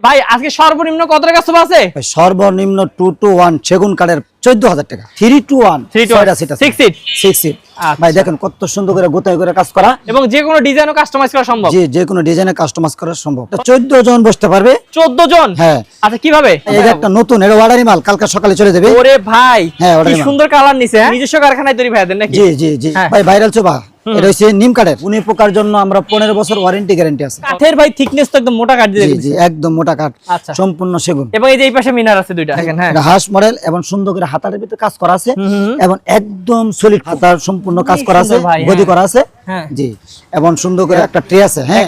ভাই আজকে সর্বনিম্ন কত টাকা সোফা আছে? সর্বনিম্ন 2 to 1 সেগুন কাঠের 14000 টাকা। 3 to 1 6 সিট। 6 সিট। ভাই দেখেন কত সুন্দর করে গোতায় করে কাজ করা এবং যে কোনো ডিজাইনও কাস্টমাইজ করা সম্ভব। জি, যে কোনো ডিজাইনে কাস্টমাইজ করা সম্ভব। 14 জন বসতে পারবে। 14 জন? হ্যাঁ। আচ্ছা কিভাবে? এই যে একটা নতুন এর অর্ডারি মাল কালকে সকালে চলে যাবে। ওরে ভাই হ্যাঁ, কি সুন্দর কালার নিছে। হ্যাঁ নিজস্ব কারখানায় তৈরি ভাই দেন নাকি? জি জি জি ভাই ভাইরাল সোফা। এটা হচ্ছে নিম কাঠের। উনি পোকার জন্য আমরা 15 বছর ওয়ারেন্টি গ্যারান্টি আছে। কাঠের ভাই থিকনেস তো একদম মোটা কাঠ দিয়ে জি জি একদম মোটা কাঠ। আচ্ছা সম্পূর্ণ সেগুন। এবং এই যে এই পাশে মিনার আছে দুইটা দেখেন। হ্যাঁ এটা হাঁস মডেল এবং সুন্দর করে হাতার ভিতরে কাজ করা আছে এবং একদম সলিড হাতার সম্পূর্ণ কাজ করা আছে, গদি করা আছে। হ্যাঁ জি এবং সুন্দর করে একটা ট্রে আছে। হ্যাঁ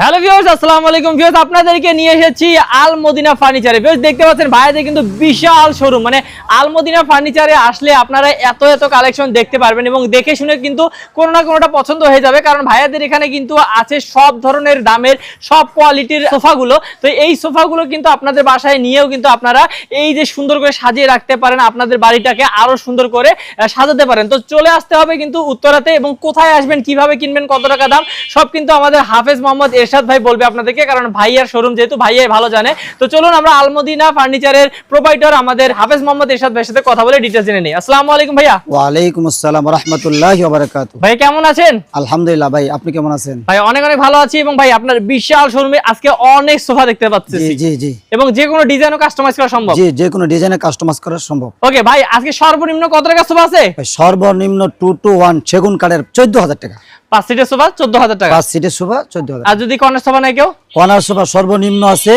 হ্যালো ভিউয়ার্স, আসসালামু আলাইকুম ভিউয়ার্স, আপনাদেরকে নিয়ে এসেছি আল মদিনা ফার্নিচারে। ভিউয়ার্স দেখতে পাচ্ছেন ভাইদের কিন্তু বিশাল শোরুম। মানে আল মদিনা ফার্নিচারে আসলে আপনারা এত এত কালেকশন দেখতে পারবেন এবং দেখে শুনে কিন্তু কোনো না কোনোটা পছন্দ হয়ে যাবে, কারণ ভাইয়াদের এখানে কিন্তু আছে সব ধরনের দামের সব কোয়ালিটির সোফাগুলো। তো এই সোফাগুলো কিন্তু আপনাদের বাসায় নিয়েও কিন্তু আপনারা এই যে সুন্দর করে সাজিয়ে রাখতে পারেন, আপনাদের বাড়িটাকে আরো সুন্দর করে সাজাতে পারেন। তো চলে আসতে হবে কিন্তু উত্তরাতে, এবং কোথায় আসবেন, কিভাবে কিনবেন, কত টাকা দাম, সব কিন্তু আমাদের হাফেজ মোহাম্মদ এরশাদ ভাই বলবে আপনাদেরকে, কারণ ভাইয়ার শোরুম যেহেতু ভাইয়াই ভালো জানে। তো চলুন আমরা আল মদিনা ফার্নিচারের প্রোপাইটর আমাদের হাফেজ মোহাম্মদ এরশাদ ভাইয়ের সাথে কথা বলে ডিটেইলস জেনে নেই। আসসালামু আলাইকুম ভাইয়া। ওয়া আলাইকুম আসসালাম ওয়া রাহমাতুল্লাহি ওয়া বারাকাতুহু। ভাই কেমন আছেন? আলহামদুলিল্লাহ। ভাই আপনি কেমন আছেন? ভাই অনেক অনেক ভালো আছি। এবং ভাই আপনার বিশাল শোরুমে আজকে অনেক সোফা দেখতে পাচ্ছি। জি জি জি এবং যে কোনো ডিজাইনও কাস্টমাইজ করা সম্ভব। জি, যে কোনো ডিজাইনে কাস্টমাইজ করা সম্ভব। ওকে ভাই আজকে সর্বনিম্ন কত টাকা সোফা আছে? ভাই সর্বনিম্ন 2 to 1 সেগুন কাঠের 14000 টাকা। 5 সিটের সোফা 14000 টাকা। 5 সিটের সোফা 14000। আর যদি কর্নার সোফা নাই কেউ? কর্নার সোফা সর্বনিম্ন আছে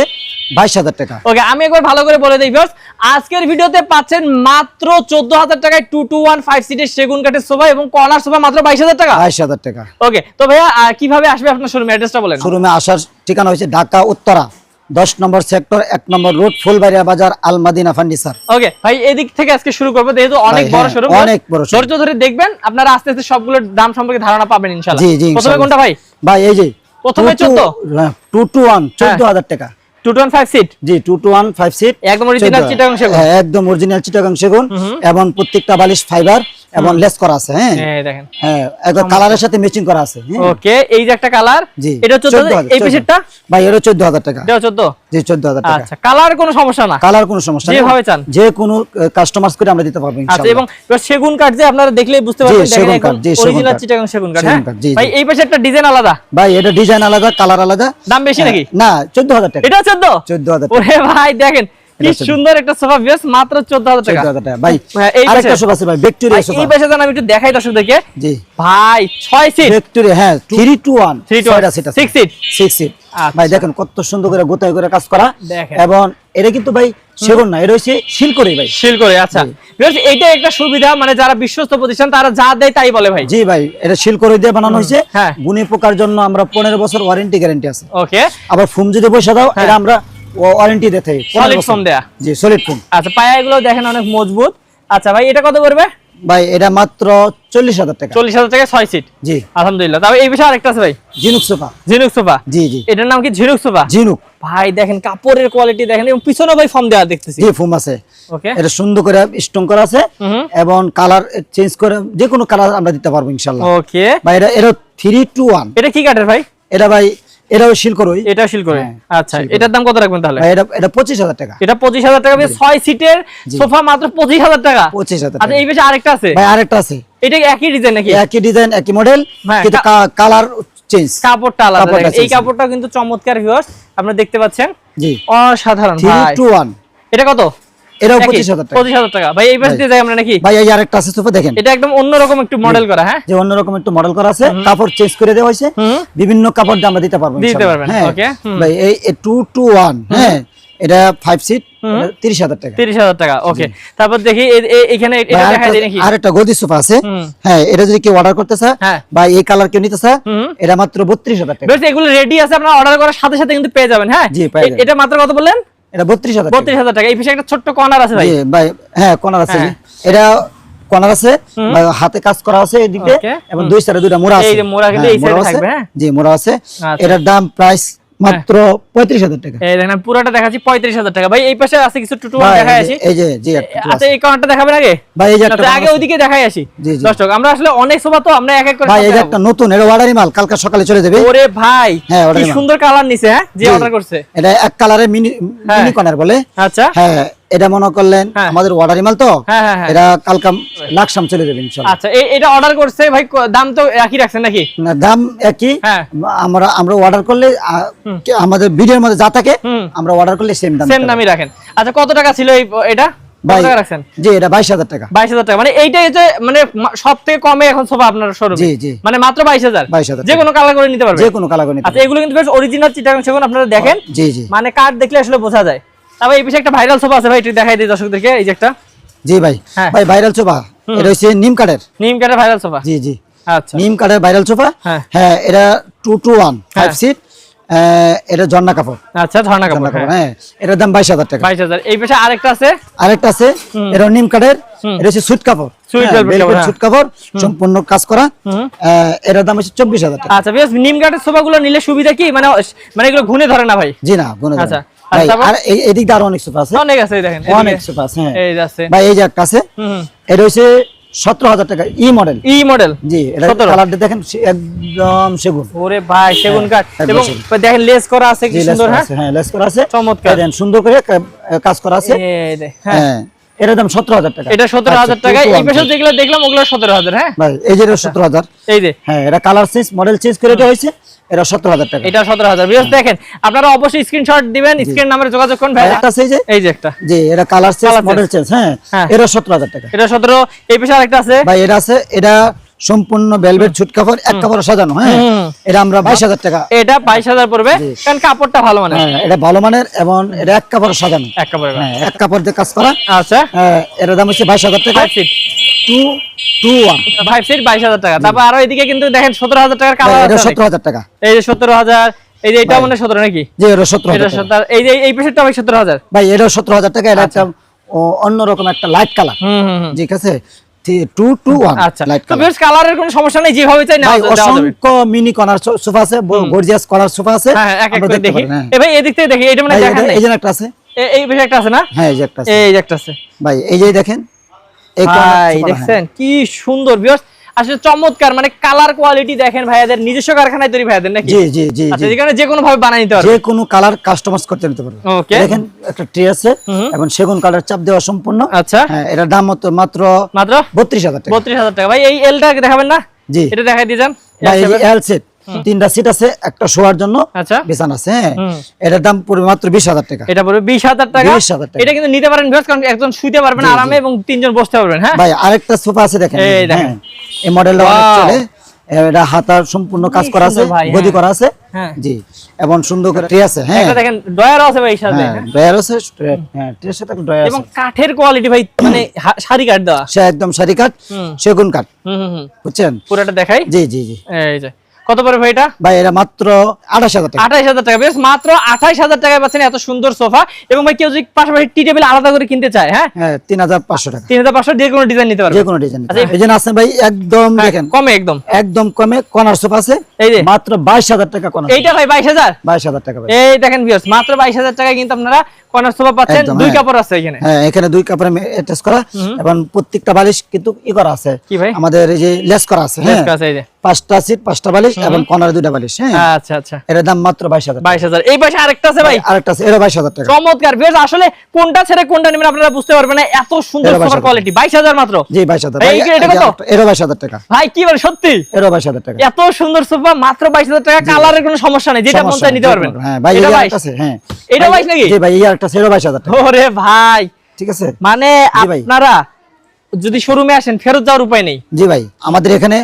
22000 টাকা। ওকে আমি একবার ভালো করে বলে দেই ভিউয়ার্স, আজকের ভিডিওতে পাচ্ছেন মাত্র 14000 টাকায় 2 to 1 5 সিটের সেগুন কাঠের সোফা এবং কর্নার সোফা মাত্র 22000 টাকা। 22000 টাকা। ওকে তো ভাইয়া কিভাবে আসবে আপনার শোরুমে, অ্যাড্রেসটা বলেন। শোরুমে আসার ঠিকানা হচ্ছে ঢাকা উত্তরা 10 নম্বর সেক্টর 1 নম্বর রোড ফুলবাড়িয়া বাজার আল মদিনা ফার্নিচার। ওকে ভাই এদিক থেকে আজকে শুরু করব, যেহেতু অনেক বড় শোরুম, অনেক বড় শোরুম। ধৈর্য ধরে দেখবেন, আপনারা আস্তে আস্তে সবগুলোর দাম সম্পর্কে ধারণা পাবেন ইনশাআল্লাহ। জি জি প্রথমে কোনটা ভাই? ভাই এই যে প্রথমে 14 2 to 1 14000 টাকা। 2 to 1 5 সিট। জি 2 to 1 5 সিট একদম অরিজিনাল চিটাগাং সেগুন। হ্যাঁ একদম অরিজিনাল চিটাগাং সেগুন এবং প্রত্যেকটা বালিশ ফাইবার এবং লেস করা আছে। হ্যাঁ এই দেখেন, হ্যাঁ একদম কালারের সাথে ম্যাচিং করা আছে। ওকে এই যে একটা কালার, জি এটা 14, এই পিছেরটা ভাই এটা 14000 টাকা। এটা 14। জি 14000 টাকা। আচ্ছা কালার কোনো সমস্যা না? কালার কোনো সমস্যা না, যেভাবে চান যে কোনো কাস্টমাইজ করে আমরা দিতে পারবো আচ্ছা। ইনশাআল্লাহ। এবং সেগুন কাঠ যে আপনারা দেখলেই বুঝতে পারবেন, দেখেন একদম অরিজিনাল চিটাগাং সেগুন কাঠ। হ্যাঁ ভাই এই পাশে একটা ডিজাইন আলাদা। ভাই এটা ডিজাইন আলাদা, কালার আলাদা। দাম বেশি নাকি? না 14000 টাকা। এটা 14000 টাকা। ওরে ভাই দেখেন কি সুন্দর একটা সোফা, বেশ মাত্র 14000 টাকা। 14000 টাকা। ভাই এই আরেকটা সোফা আছে ভাই, ভিক্টোরিয়া সোফা। এই পাশে আমি একটু দেখাই দর্শকদেরকে। জি ভাই 6 সিট ভিক্টোরিয়া, হ্যাঁ 3 to 1 6 সিট। 6 সিট। ভাই দেখেন কত সুন্দর করে গোতায় করে কাজ করা। দেখেন এবং এটা কিন্তু ভাই সেগুন না, এটা হচ্ছে শিলকড়ি ভাই। শিলকড়ি। আচ্ছা ভিউয়ার্স এইটা একটা সুবিধা, মানে যারা বিশ্বস্ত প্রতিষ্ঠান তারা যা দেয় তাই বলে ভাই। জি ভাই এটা শিলকড়ি দিয়ে বানানো হয়েছে। হ্যাঁ গুণী পোকার জন্য আমরা 15 বছর ওয়ারেন্টি গ্যারান্টি আছে। ওকে আবার ফোম যদি বসে দাও এটা আমরা ওয়ারেন্টি দিতে হয়। সলিড ফোম দেয়া। জি সলিড ফোম। আচ্ছা পায়াগুলো দেখেন অনেক মজবুত। আচ্ছা ভাই এটা কত পড়বে? ভাই এটা মাত্র 40000 টাকা। 40000 টাকায় 6 সিট। জি আলহামদুলিল্লাহ। তবে এই বিষয়ে আরেকটা আছে ভাই, ঝিনুক সোফা। ঝিনুক সোফা। জি জি এটার নাম কি ঝিনুক সোফা? ঝিনুক। ভাই দেখেন কাপড়ের কোয়ালিটি দেখেন, এবং পিছনে ভাই ফর্ম দেওয়া দেখতেছি। জি ফোম আছে। ওকে এটা সুন্দর করে স্টোন করা আছে এবং কালার চেঞ্জ করে যে কোনো কালার আমরা দিতে পারবো ইনশাআল্লাহ। ওকে ভাই এটা 3 to 1। এটা কি কাঠের ভাই? এটা ভাই এটাও শিলকড়ি। এটা শিলকড়ি। আচ্ছা এটার দাম কত রাখবেন তাহলে? ভাই এটা 25000 টাকা। এটা 25000 টাকা। 6 সিটের সোফা মাত্র 25000 টাকা। 25000 আচ্ছা টাকা। এই পাশে আরেকটা আছে ভাই আরেকটা আছে। এটা একই ডিজাইন নাকি? একই ডিজাইন একই মডেল হ্যাঁ, কিন্তু কালার চেঞ্জ। কাপড়টা আলাদা। কাপড়টা দেখেন এই change। কাপড়টা কিন্তু চমৎকার ভিউয়ার্স, আপনারা দেখতে পাচ্ছেন। জি অসাধারণ 3 ভাই। to 1। এটা কত? এটাও একই? 25000 টাকা। 25000 টাকা। ভাই এই পাশে দিয়ে যাই আমরা নাকি? ভাই এই আরেকটা আছে সোফা দেখেন। এটা একদম অন্যরকম একটু মডেল করা। হ্যাঁ যে অন্যরকম একটু মডেল করা আছে, কাপড় চেঞ্জ করে দেওয়া হয়েছে, বিভিন্ন কাপড় দিয়ে আমরা দিতে পারবো দিতে ইনশাআল্লাহ। পারবেন। হ্যাঁ ওকে ভাই এই 2 to 1। হ্যাঁ এটা 5 সিট 30000 টাকা। 30000 টাকা। ওকে তারপর দেখি এখানে এটা দেখা যায় নাকি? আরেকটা গদি সোফা আছে। হ্যাঁ এটা যদি কেউ অর্ডার করতে চায় বা এই কালার কেউ নিতে চায় এটা মাত্র 32000 টাকা। বেশ এগুলো রেডি আছে, আপনারা অর্ডার করার সাথে সাথে কিন্তু পেয়ে যাবেন। হ্যাঁ জি পেয়ে যাবেন। এটা মাত্র কত বললেন? এটা 32000 টাকা। 32000 টাকা। এই পাশে একটা ছোট্ট কর্নার আছে ভাই। জি ভাই হ্যাঁ কর্নার আছে। এটা কর্নার আছে, হাতে কাজ করা আছে এদিকে এবং দুই সাইডে দুইটা মোড়া আছে। এই যে মোড়া কিন্তু এই সাইডে থাকবে। হ্যাঁ জি মোড়া আছে। এটার দাম প্রাইস মাত্র 35,000 টাকা। এই দেখেন পুরোটা দেখাচ্ছি 35,000 টাকা। ভাই এই পাশে আছে কিছু টুটু ভাই, দেখাই আসি। এই যে জি আচ্ছা এই কাউন্টারটা দেখাবেন আগে ভাই, এই যে একটা আগে ওইদিকে দেখাই আসি। জি, জি। দর্শক আমরা আসলে অনেক সোফা তো আমরা এক এক করে ভাই সব এই যে দেখাবো। একটা নতুন, এটা অর্ডারি মাল, কালকে সকালে চলে যাবে। ওরে ভাই হ্যাঁ, কি order মাল। সুন্দর কালার নিছে, হ্যাঁ যে জি। অর্ডার করছে। এটা এক কালারের মিনি কর্নার বলে। আচ্ছা হ্যাঁ, এটা মনে করলেন হ্যাঁ। আমাদের অর্ডারি মাল তো, হ্যাঁ, হ্যাঁ, হ্যাঁ। এটা কালকে লাকসাম চলে যাবে ইনশাআল্লাহ। আচ্ছা এটা অর্ডার করছে ভাই, দাম তো একই রাখছেন নাকি? না, দাম একই। হ্যাঁ। আমরা অর্ডার করলে আমাদের ভিডিওর মধ্যে যা থাকে হুম। আমরা অর্ডার করলে সেম দাম সেম দামই রাখেন। আচ্ছা কত টাকা ছিল এটা? কত ভাই টাকা রাখছেন? জি, এটা 22,000 টাকা। 22,000 টাকা, মানে এইটাই হচ্ছে মানে সবথেকে কমে এখন সোফা আপনার শোরুমে। জি, জি। মানে মাত্র 22,000। 22,000 যে কোনো কালার করে নিতে পারবেন। যে কোনো কালার নিতে আচ্ছা এগুলো কিন্তু বেশ অরিজিনাল চিটাগাং সেগুন, আপনারা দেখেন। জি, জি। মানে কার্ড দেখলে আসলে বোঝা যায়। তবে এই পিছে একটা ভাইরাল সোফা আছে ভাই, একটু দেখাই দিই দর্শকদেরকে। এই যে একটা জি ভাই, হ্যাঁ। ভাই ভাইরাল সোফা, এটা হচ্ছে নিম কাঠের। নিম কাঠের ভাইরাল সোফা। জি, জি। আচ্ছা নিম কাঠের ভাইরাল সোফা। হ্যাঁ। হ্যাঁ, এটা 2 to 1 হ্যাঁ। 5 সিট। এটা ঝর্ণা কাপড়। আচ্ছা ঝর্ণা ঝর্ণা কাপড়। কাপড়, হ্যাঁ। এটার দাম 22,000 টাকা। 22,000। এই পাশে আরেকটা আছে। আরেকটা আছে, এটা নিম কাঠের। এটা হচ্ছে সুইট কাপড়। সুইট হ্যাঁ, velvet কাপড়, হ্যাঁ। সুইট কাপড়, সম্পূর্ণ কাজ করা। এটার দাম হচ্ছে 24,000 টাকা। আচ্ছা বেশ, নিম কাঠের সোফাগুলো নিলে সুবিধা কি, মানে মানে এগুলো ঘুনে ধরে না ভাই? জি না, গুণ আচ্ছা, ভাই। তারপর? আর এদিক দিয়ে আরো অনেক সোফা আছে। অনেক আছে, এই দেখেন অনেক এদিকে। সোফা আছে, হ্যাঁ। এই যে আছে। ভাই এই যে একটা আছে, হুম। এটা হচ্ছে 17,000 টাকা, ই মডেল। ই মডেল। জি, এটা 17। কালারটা দেখেন একদম সেগুন। ওরে ভাই সেগুন কাঠ, একদম এবং সেগুন। দেখেন লেস করা আছে কি জি, লেস সুন্দর, করা হ্যাঁ আছে, হ্যাঁ, লেস করা আছে। চমৎকার। দেখেন সুন্দর করে কাজ করা আছে। এই যে, হ্যাঁ হ্যাঁ, এটার দাম 17,000 টাকা। এটা 17,000 টাকা। আচ্ছা, এই পাশে যেগুলো দেখলাম ওগুলো 17,000, হ্যাঁ ভাই এই যে 17,000। এই যে হ্যাঁ, এটা কালার চেঞ্জ, মডেল চেঞ্জ করে দেওয়া হয়েছে। এটা 17,000 টাকা। এটা 17,000। বিকজ দেখেন আপনারা অবশ্যই স্ক্রিনশট দিবেন, স্ক্রিন নাম্বারে যোগাযোগ করুন ভাই। একটা আছে এই যে একটা, জি, এটা colour change, Colour model change, হ্যাঁ। হ্যাঁ। এটা 17,000 টাকা। এটা 17। এই পাশে আরেকটা আছে ভাই এটা আছে, এটা সম্পূর্ণ ভেলভেট ছুট কাপড়, এক কাপড় সাজানো, হ্যাঁ। এটা আমরা 22,000 টাকা। এটা 22,000 পড়বে, কারণ কাপড়টা ভালো মানে। হ্যাঁ, এটা ভালো মানের এবং এটা এক কাপড় সাজানো। এক কাপড়ে। হ্যাঁ, এক কাপড় দিয়ে কাজ করা। আচ্ছা এটার দাম হচ্ছে 22,000 টাকা। 5 সিট 2 to 1। 5 সিট 22,000 টাকা। তারপর আরো এদিকে কিন্তু দেখেন 17,000 টাকার কালার এটা আছে। 17,000 টাকা। এই যে 17,000। এই যে এটা মানে 17 নাকি? জি, এটা 17,000 এটা টাকা। 17। এই যে এই পাশেরটা ভাই 17,000। ভাই এটা 17,000 টাকা। এটা একটা অন্যরকম একটা লাইট কালার। হুম। ঠিক আছে, 2 to 1 আচ্ছা লাইট তো কালার। বেশ, কালারের কোনো সমস্যা নেই, যেভাবে চাই ভাই দেওয়া যাবে। অসংখ্য মিনি কর্নার সোফা আছে, গর্জিয়াস কর্নার সোফা আছে। হ্যাঁ এক এক আমরা করে দেখতে দেখি। পারেন, হ্যাঁ। এ ভাই এদিক থেকে দেখি, এটা মানে ভাই, দেখেন নাই। এই যে একটা আছে। এই পাশে একটা আছে না? হ্যাঁ, এই যে একটা আছে। এই যে একটা আছে। ভাই এই যে দেখেন, এই ভাই কর্নার দেখছেন কি সুন্দর ভিউয়ার্স, আসলে চমৎকার। মানে কালার কোয়ালিটি দেখেন ভাইয়াদের নিজস্ব কারখানায় তৈরি ভাইয়াদের নাকি? জি, জি, জি, আচ্ছা জি। যেখানে যে কোনো ভাবে বানিয়ে নিতে যে পারবে। কোনো কালার কাস্টমাইজ করতে নিতে পারবে। ওকে। দেখেন একটা ট্রে আছে এবং সেগুন কালার চাপ দেওয়া সম্পূর্ণ। আচ্ছা হ্যাঁ, এটার দাম মাত্র মাত্র 32,000 টাকা। 32,000 টাকা। ভাই এই এলটা দেখাবেন না? জি এটা দেখাই দিয়ে যান। ভাই, এই যে এল সেট, 3টা সিট আছে, একটা শোয়ার জন্য আচ্ছা বিছানা আছে, হ্যাঁ। এটার দাম পড়বে মাত্র 20,000 টাকা। এটা পড়বে 20,000 টাকা। 20,000 টাকা। এটা কিন্তু নিতে পারেন ভিউয়ার্স, কারণ একজন শুইতে পারবেন আরামে এবং তিনজন বসতে পারবেন, হ্যাঁ। ভাই আরেকটা সোফা আছে দেখেন, এই দেখেন। হ্যাঁ, এই মডেলটা অনেক Wow! চলে। এটা হাতার সম্পূর্ণ কাজ করা আছে, সুন্দর ভাই, গদি হ্যাঁ। করা আছে। হ্যাঁ। জি, এবং সুন্দর করে ট্রে আছে, হ্যাঁ। এটা দেখেন ডয়ারও আছে ভাই সাথে, হ্যাঁ, হ্যাঁ। ড্রয়ার আছে, হ্যাঁ, ট্রের সাথে একটা ড্রয়ার এবং আছে। কাঠের কোয়ালিটি ভাই, মানে সারি কাঠ দেওয়া। সে একদম সারি কাঠ, সেগুন কাঠ, হুম। বুঝছেন? পুরোটা দেখাই। জি, জি, জি। এই যে কত পড়ে ভাই এটা? ভাই এটা মাত্র 28,000 টাকা। 28,000 টাকা। বেশ, মাত্র 28,000 টাকায় পাচ্ছেন এত সুন্দর সোফা। এবং ভাই কেউ যদি পাশাপাশি টি টেবিল আলাদা করে কিনতে চায়, হ্যাঁ, হ্যাঁ, 3,500 টাকা। 3,500 যে কোনো ডিজাইন নিতে পারবে। যে কোনো ডিজাইন। আচ্ছা, এই যে আছে ভাই, একদম হ্যাঁ, দেখেন কমে একদম। একদম কমে কর্নার সোফা আছে, এই যে মাত্র 22,000 টাকা কর্নার। এইটা ভাই 22,000। 22,000 টাকা ভাই। এই দেখেন ভিউয়ার্স, মাত্র 22,000 টাকায় কিন্তু আপনারা কর্নার সোফা পাচ্ছেন। একদম, 2 হ্যাঁ। কাপড় আছে এখানে। হ্যাঁ, এখানে 2 কাপড়ে অ্যাটাচ করা এবং প্রত্যেকটা বালিশ কিন্তু করা আছে। কি ভাই? আমাদের এই যে লেস করা আছে, হ্যাঁ। আছে এই যে 5টা সিট, 5টা বালিশ এবং কর্নারে 2টা বালিশ, হ্যাঁ। আচ্ছা এর দাম মাত্র 22,000 টাকা। 22,000। এই পাশে আরেকটা আছে ভাই, আরেকটা আছে, এর 22,000 টাকা। চমৎকার ভিউয়ার্স, আসলে কোনটা ছেড়ে কোনটা নেবেন আপনারা বুঝতে পারবেন না, এত সুন্দর এর সোফার 22,000 কোয়ালিটি। 22,000 মাত্র। জি, 22,000। এই যে এটা কত? এর 22,000 টাকা। ভাই কি বলে, সত্যি এর 22,000 টাকা। এত সুন্দর সোফা মাত্র 22,000 টাকা। কালারের কোনো সমস্যা নেই, যেটা মন সমস্যা চায় নেই, নিতে পারবেন। হ্যাঁ ভাই, এটা এই 22? আরেকটা আছে, হ্যাঁ। এটা 22 নাকি? জি ভাই, এই আরেকটা আছে, এর 22,000 টাকা। ওরে ভাই, ঠিক আছে। মানে জি ভাই। আপনারা যদি শোরুমে আসেন ফেরত যাওয়ার উপায় নেই। জি ভাই, আমাদের এখানে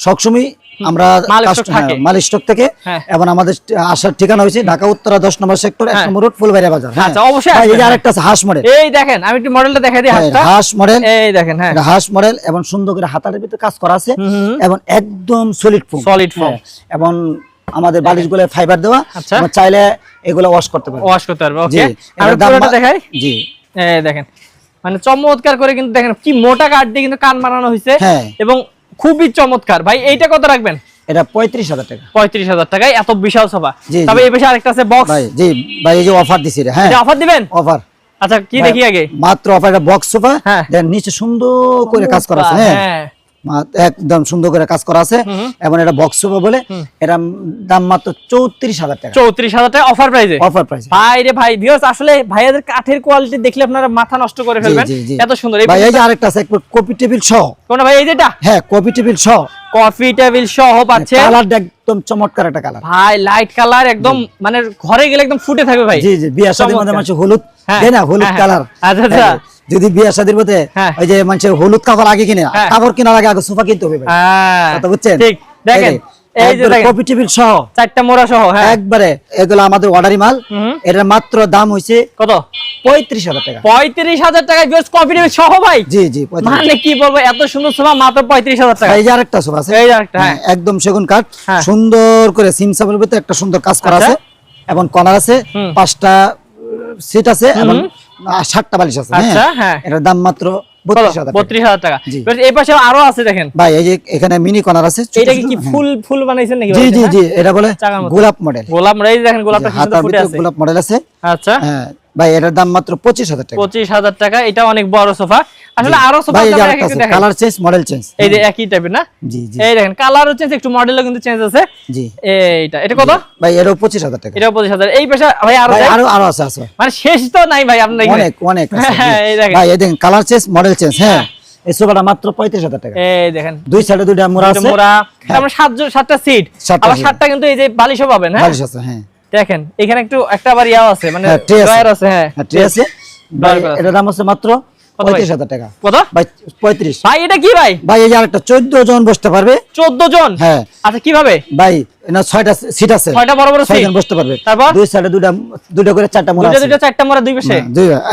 সবসময় আমরা মাল স্টক থাকে। মাল স্টক থেকে, হ্যাঁ। এবং আমাদের আসার ঠিকানা হয়েছে ঢাকা উত্তরা 10 নম্বর সেক্টর, 1 নম্বর রোড, ফুলবাড়িয়া বাজার, হ্যাঁ। আচ্ছা, অবশ্যই ভাই, এই আসবেন, যে হ্যাঁ। আরেকটা আছে হাঁস মডেল। এই দেখেন, আমি একটু মডেলটা দেখাই দিই হাতটা। হাঁস মডেল, এই দেখেন, হ্যাঁ। এটা হাঁস মডেল এবং সুন্দর করে হাতার ভিতরে কাজ করা আছে এবং একদম সলিড ফোম। Solid foam। এবং আমাদের বালিশগুলো ফাইবার দেওয়া। আচ্ছা। আমরা চাইলে এগুলো ওয়াশ করতে পারবো। ওয়াশ করতে পারবে, জি, ওকে। আমি এটার দাম পুরোটা দেখাই। জি, এই দেখেন, মানে চমৎকার করে কিন্তু দেখেন কি মোটা কাঠ দিয়ে কিন্তু কান বানানো হয়েছে, হ্যাঁ। এবং খুবই চমৎকার। ভাই এইটা কত রাখবেন? এটা 35,000 টাকা। 35,000 টাকায় এত বিশাল সোফা। জি, তবে জি। এই পাশে আরেকটা আছে বক্স। ভাই জি ভাই এই যে অফার দিছি রে, হ্যাঁ এটা অফার দিবেন? অফার। আচ্ছা কি দেখি আগে। মাত্র অফার, এটা বক্স সোফা, হ্যাঁ। দেন নিচে সুন্দর করে কাজ করা আছে, হ্যাঁ একদম সুন্দর করে কাজ করা আছে, এবং এটা বক্স সোফা বলে, এর দাম মাত্র 34,000 টাকা। 34,000 টাকা অফার প্রাইসে। Offer price. ভাই রে ভাই, ভিউয়ার্স আসলে ভাইয়াদের কাঠের কোয়ালিটি দেখলে আপনারা মাথা নষ্ট করে ফেলবেন, এত সুন্দর। ভাই এই যে আরেকটা আছে কপি টেবিল সহ। কোন ভাই এই যেটা? হ্যাঁ কপি টেবিল সহ, কফি টেবিল সহ পাচ্ছে। কালারটা একদম চমৎকার একটা কালার ভাই, লাইট কালার, একদম মানে ঘরে গেলে একদম ফুটে থাকবে ভাই। জি জি, বিয়ে শাদীর মধ্যে মানুষ হলুদ দেয় না, হলুদ কালার। আচ্ছা আচ্ছা, যদি বিয়ে শাদীর মধ্যে ওই যে মানুষের হলুদ কাপড় আগে কিনে, কাপড় কেনার আগে আগে সোফা কিনতে হবে ভাই, কথা বুঝছেন? ঠিক। দেখেন এই যে কপি টেবিল সহ, 4টা মোড়া সহ, হ্যাঁ একবারে এগুলো আমাদের অর্ডারি মাল। এটার মাত্র দাম হইছে কত? 35,000 টাকা। 35,000 টাকায় ভিউয়ার্স কফি টেবিল সহ ভাই। জি জি, মানে কি বলবো, এত সুন্দর সোফা মাত্র 35,000 টাকা। এই যে আরেকটা সোফা আছে, এই যে আরেকটা, হ্যাঁ একদম সেগুন কাঠ, সুন্দর করে সিমসামের ভিতরে একটা সুন্দর কাজ করা আছে, এবং কর্নার আছে, 5টা সিট আছে, এবং 7টা বালিশ আছে। আচ্ছা, হ্যাঁ এটার দাম মাত্র 32,000 টাকা। এই পাশে আরো আছে দেখেন ভাই, এই যে এখানে মিনি কর্নার আছে। এটা কি ফুল ফুল বানাইছেন নাকি? জি জি জি, এটা বলে গোলাপ মডেল। গোলাপ, এই দেখেন গোলাপটা কি সুন্দর ফুটে আছে। গোলাপ মডেল আছে। আচ্ছা হ্যাঁ ভাই, এটার দাম মাত্র 25,000 টাকা। 25,000 টাকা। এটা অনেক বড় সোফা। আসলে আরো সোফা ভাই, আছে দেখেন, কালার চেঞ্জ, মডেল চেঞ্জ, এই যে একই টাইপের না? জি জি, এই দেখেন কালারও চেঞ্জ, একটু মডেলও কিন্তু চেঞ্জ আছে। জি, এটা কত ভাই? এটাও 25,000 টাকা। এটাও 25,000। এই পেশা ভাই আরো আছে আছে, মানে শেষ তো নাই ভাই আপনাদের এখানে, অনেক অনেক আছে। এই দেখেন ভাই এই দেখেন কালার চেঞ্জ, মডেল চেঞ্জ। হ্যাঁ, এই সোফাটা মাত্র 35,000 টাকা। এই দেখেন দুই সাইডে দুইটা মোড়া আছে, মোড়া, আমরা 7টা সিট, আবার 7টা কিন্তু এই যে বালিশও পাবেন। হ্যাঁ বালিশ আছে, হ্যাঁ দেখেন এখানে একটু একটা আবার ইয়াও আছে, মানে ড্রয়ার আছে। হ্যাঁ ঠিক আছে। এটার দাম আছে মাত্র 35,000 টাকা। কত ভাই? 35। ভাই এটা কি ভাই? ভাই এই যে আরেকটা 14 জন বসতে পারবে। 14 জন? হ্যাঁ। আচ্ছা কিভাবে ভাই? না 6টা সিট আছে, 6টা বড় বড় 6 সিট জন বসতে পারবে। তারপর দুই সাইডে দুইটা করে 4টা মোড়া আছে। দুইটা 4টা মোড়া দুই পাশে,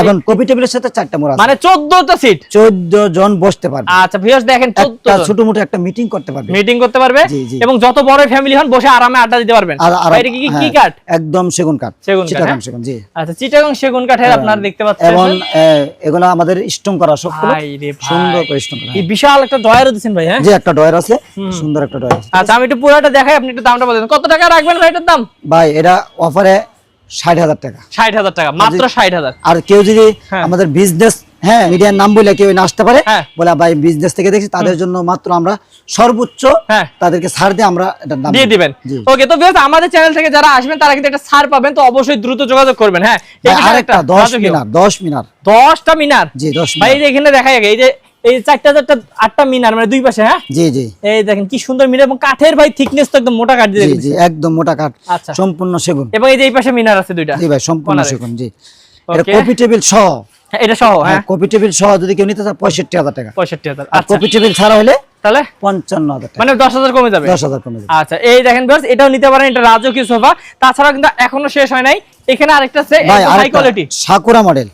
এবং কপি টেবিলের সাথে 4টা মোড়া আছে, মানে 14টা সিট, 14 জন বসতে পারবে। আচ্ছা ভিউয়ার্স দেখেন 14 জন ছোটমোটো একটা মিটিং করতে পারবে, মিটিং করতে পারবে, এবং যত বড় ফ্যামিলি হন বসে আরামে আড্ডা দিতে পারবেন। আর এটা কি কাঠ? একদম সেগুন কাঠ, সেগুন কাঠ। চিটাগাং সেগুন। জি, আচ্ছা চিটাগাং সেগুন কাঠের আপনারা দেখতে পাচ্ছেন, এবং এগুলো আমাদের স্টোন করা, সবগুলো ভাই রে ভাই সুন্দর করে স্টোন করা। এই বিশাল একটা ড্রয়ারও দিবেন ভাই? হ্যাঁ, জি, একটা ডয়ার আছে, সুন্দর একটা ডয়ার আছে। আচ্ছা আমি একটু পুরোটা দেখাই, আপনি একটু দামটা বলেন, কত টাকা রাখবেন ভাই এটার দাম? ভাই এটা অফারে 60,000 টাকা। 60,000 টাকা, মাত্র 60,000। আর কেউ যদি আমাদের বিজনেস, হ্যাঁ মিডিয়ার নাম বলে কেউ আসতে পারে, বলে ভাই বিজনেস থেকে দেখছি, তাদের জন্য মাত্র আমরা সর্বোচ্চ তাদেরকে ছাড় দিয়ে আমরা এটা দাম দিয়ে দিবেন। ওকে, তো ভিউয়ার্স আমাদের চ্যানেল থেকে যারা আসবেন তারা কিন্তু একটা ছাড় পাবেন, তো অবশ্যই দ্রুত যোগাযোগ করবেন। হ্যাঁ, আরেকটা 10 মিনার 10টা মিনার। জি 10 ভাই এই যে এখানে দেখাই আগে, এই যে এই 8টা মিনার, মানে দুই পাশে। হ্যাঁ জি জি, এই দেখেন কি সুন্দর মিনার, এবং কাঠের ভাই থিকনেস তো একদম মোটা কাঠ দিয়ে জি জি, একদম মোটা কাঠ, আচ্ছা সম্পূর্ণ সেগুন। এবং এই যে এই পাশে মিনার আছে দুইটা। জি ভাই, সম্পূর্ণ সেগুন। জি, এটা ওকে, কপি টেবিল সহ। এটা সহ? হ্যাঁ, কপি টেবিল সহ যদি কেউ নিতে চায় 65,000 টাকা। 65,000। আর আচ্ছা, কপি টেবিল ছাড়া হলে তাহলে 55,000 টাকা, মানে 10,000 কমে যাবে। 10,000 কমে যাবে। আচ্ছা এই দেখেন ভিউয়ার্স, এটাও নিতে পারেন, এটা রাজকীয় সোফা। তাছাড়া কিন্তু এখনো শেষ হয় নাই, এখানে আরেকটা আছে high quality Sakura model.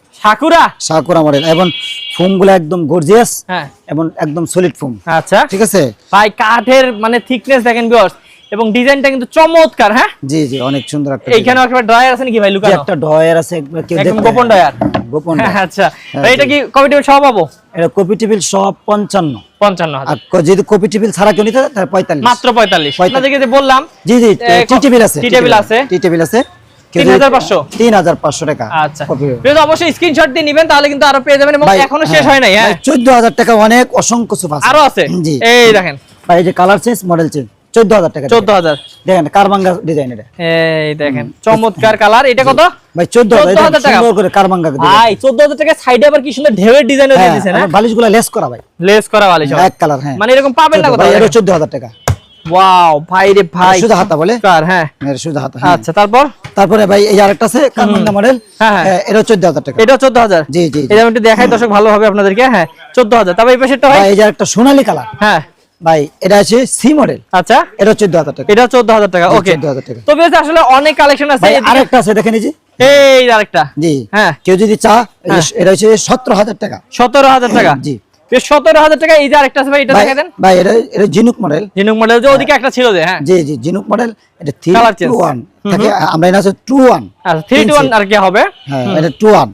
Sakura model, এবং ফোমগুলো একদম গর্জিয়াস, হ্যাঁ, এবং একদম সলিড ফোম। আচ্ছা ঠিক আছে ভাই, কাঠের মানে থিকনেস দেখেন ভিউয়ার্স, এবং ডিজাইনটা কিন্তু চমৎকার। হ্যাঁ জি জি, অনেক সুন্দর একটা। এইখানে একটা ড্রয়ার আছে নাকি ভাই লুকানো? একটা ড্রয়ার আছে, কেউ একদম দেখতে গোপন ড্রয়ার। গোপন। আচ্ছা এটা কি কপি টেবিল সহ পাবো? এটা কপি টেবিল সহ 55,000। আর যদি কপি টেবিল ছাড়া কেউ নিতে চায় তাহলে 45, মাত্র 45। আপনাদেরকে যে বললাম, জি জি, টি টেবিল আছে, টি টেবিল আছে, টি টেবিল আছে 3,500 টাকা। আচ্ছা অবশ্যই স্ক্রিনশট দিয়ে নেবেন, তাহলে কিন্তু আরো পেয়ে যাবেন, এবং এখনো শেষ হয় নাই। হ্যাঁ 14,000 টাকা, অনেক অসংখ্য সোফা আরো আছে। জি, এই দেখেন ভাই, এই যে কালার চেঞ্জ, মডেল চেঞ্জ, 14,000 টাকা। 14,000 দেখেন কারবাঙ্গা ডিজাইন। এটা এই দেখেন চমৎকার কালার। এটা কত ভাই? 14,000 টাকা, সুন্দর করে কারবাঙ্গা ডিজাইন। ভাই 14,000 টাকা, সাইডে আবার কি সুন্দর ঢেউয়ের ডিজাইনও দিয়ে দিয়েছেন। হ্যাঁ, বালিশগুলো লেস করা ভাই, লেস করা বালিশ, এক কালার। হ্যাঁ, মানে এরকম পাবেন না কোথাও। ভাই এটা 14,000 টাকা। ওয়াও ভাই রে ভাই, শুধু হাতা বলে। হ্যাঁ শুধু হাতা। আচ্ছা তারপরে ভাই এই আরেকটা আছে কারবাঙ্গা মডেল। হ্যাঁ, এটা 14,000 টাকা। এটা 14,000। জি জি, এটা আমি একটু দেখাই দর্শক ভালো হবে আপনাদেরকে। হ্যাঁ 14,000। তবে এই পাশেরটা ভাই, এই যে আরেকটা সোনালী কালার। হ্যাঁ ভাই এটা আছে সি মডেল। আচ্ছা এটা 14,000 টাকা। এটা 14,000 টাকা। ওকে, 14,000 টাকা। তো বেশ আসলে অনেক কালেকশন আছে। আরেকটা আছে দেখেন, এই যে এই আরেকটা। জি, হ্যাঁ কেউ যদি এটা হচ্ছে 17,000 টাকা। 17,000 টাকা। জি, 17,000 টাকা। এই যে আরেকটা আছে ভাই, এটা দেখাই দেন ভাই। এটা জিনুক মডেল। জিনুক মডেল, যে ওদিকে একটা ছিল যে। হ্যাঁ জি জি, জিনুক মডেল। এটা 3-2-1 থাকে, আমরা এটা আছে 2-1। আচ্ছা 3-2-1 আর কি হবে? হ্যাঁ, এটা 2-1।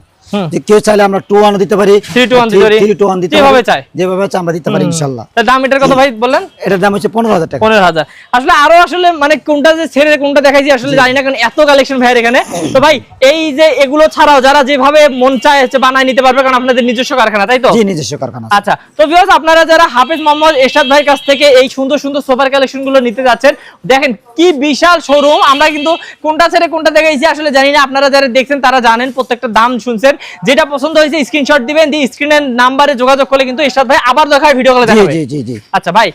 যে কেউ চাইলে আমরা 2-1 দিতে পারি, 3-2-1 দিতে পারি, 3-2-1 দিতে পারি, যেভাবে চাই আমরা দিতে পারি ইনশাআল্লাহ। তার দাম এটার কথা ভাই বললেন? এটার দাম হচ্ছে 15,000 টাকা। 15,000। আসলে আরো আসলে মানে কোনটা যে ছেড়ে কোনটা দেখাইছি আসলে জানি না, কারণ এত কালেকশন ভাইয়ের এখানে। তো ভাই এই যে এগুলো ছাড়াও যারা যেভাবে মন চায় বানায় নিতে পারবে, কারণ আপনাদের নিজস্ব কারখানা, তাই তো? জি, নিজস্ব কারখানা। আচ্ছা, তো ভিউয়ার্স আপনারা যারা হাফেজ মোহাম্মদ এরশাদ ভাইয়ের কাছ থেকে এই সুন্দর সুন্দর সোফার কালেকশন গুলো নিতে যাচ্ছেন, দেখেন কি বিশাল শোরুম। আমরা কিন্তু কোনটা ছেড়ে কোনটা দেখাইছি আসলে জানি না, আপনারা যারা দেখছেন তারা জানেন, প্রত্যেকটা দাম শুনছেন। যেটা পছন্দ হয়েছে স্ক্রিনশট দিবেন, দিয়ে স্ক্রিনের নাম্বারে যোগাযোগ করলে কিন্তু এরশাদ ভাই আবার দেখায় ভিডিও কলে দেখাবে। জি জি জি। আচ্ছা ভাই,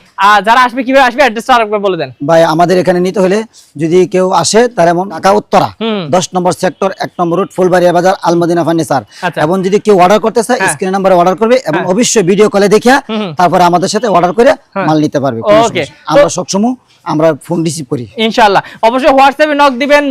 যারা আসবে কিভাবে আসবে অ্যাড্রেসটা আরেকবার বলে দেন ভাই। আমাদের এখানে নিতে হলে যদি কেউ আসে তার এমন ঢাকা উত্তরা 10 নম্বর সেক্টর 1 নম্বর রোড ফুলবাড়িয়া বাজার আল মদিনা ফার্নিচার। এবং যদি কেউ অর্ডার করতে চায় স্ক্রিন নাম্বারে অর্ডার করবে এবং অবশ্যই ভিডিও কলে দেখিয়া তারপরে আমাদের সাথে অর্ডার করে মাল নিতে পারবে। ওকে, আমরা সবসময় আমরা ফোন রিসিভ করি ইনশাআল্লাহ। অবশ্যই হোয়াটসঅ্যাপে নক দিবেন,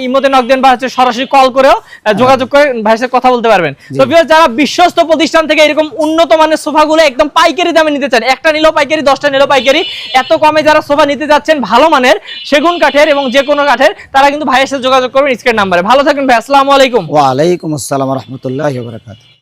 ইমোতে নক দেন, বা হচ্ছে সরাসরি কল করেও যোগাযোগ করে ভাইয়ের সাথে কথা বলতে পারবেন। তো ভিউয়ার্স যারা বিশ্বস্ত প্রতিষ্ঠান থেকে এরকম উন্নত মানের সোফাগুলো একদম পাইকারি দামে নিতে চান, একটা নিলেও পাইকারি, 10টা নিলেও পাইকারি, এত কমে যারা সোফা নিতে যাচ্ছেন ভালো মানের সেগুন কাঠের এবং যে কোনো কাঠের, তারা কিন্তু ভাইয়ের সাথে যোগাযোগ করবেন স্ক্রিন নাম্বারে। ভালো থাকবেন ভাই, আসসালামু আলাইকুম। ওয়া আলাইকুম আসসালাম ওয়া রাহমাতুল্লাহি ওয়া বারাকাতুহু।